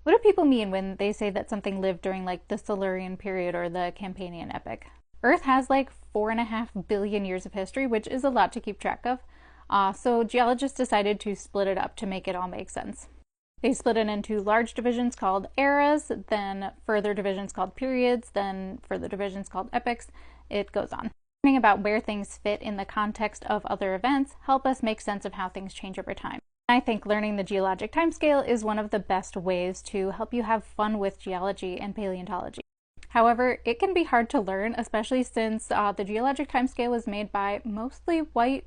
What do people mean when they say that something lived during like the Silurian period or the Campanian epoch? Earth has like 4.5 billion years of history, which is a lot to keep track of. So geologists decided to split it up to make it all make sense. They split it into large divisions called eras, then further divisions called periods, then further divisions called epochs. It goes on. Learning about where things fit in the context of other events help us make sense of how things change over time. I think learning the geologic timescale is one of the best ways to help you have fun with geology and paleontology. However, it can be hard to learn, especially since the geologic timescale was made by mostly white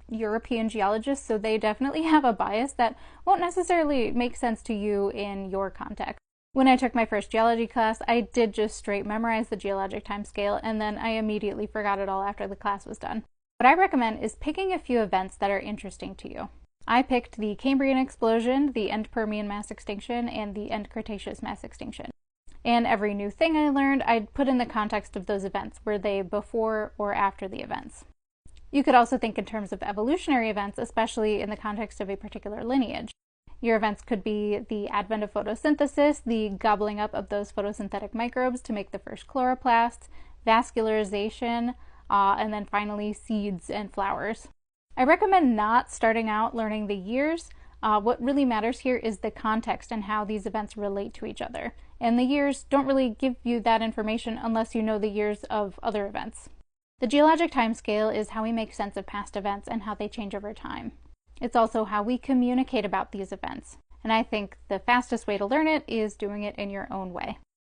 European geologists, so they definitely have a bias that won't necessarily make sense to you in your context. When I took my first geology class, I did just straight memorize the geologic timescale, and then I immediately forgot it all after the class was done. What I recommend is picking a few events that are interesting to you. I picked the Cambrian explosion, the end Permian mass extinction, and the end Cretaceous mass extinction. And every new thing I learned, I'd put in the context of those events. Were they before or after the events? You could also think in terms of evolutionary events, especially in the context of a particular lineage. Your events could be the advent of photosynthesis, the gobbling up of those photosynthetic microbes to make the first chloroplasts, vascularization, and then finally seeds and flowers. I recommend not starting out learning the years. What really matters here is the context and how these events relate to each other. And the years don't really give you that information unless you know the years of other events. The geologic timescale is how we make sense of past events and how they change over time. It's also how we communicate about these events. And I think the fastest way to learn it is doing it in your own way.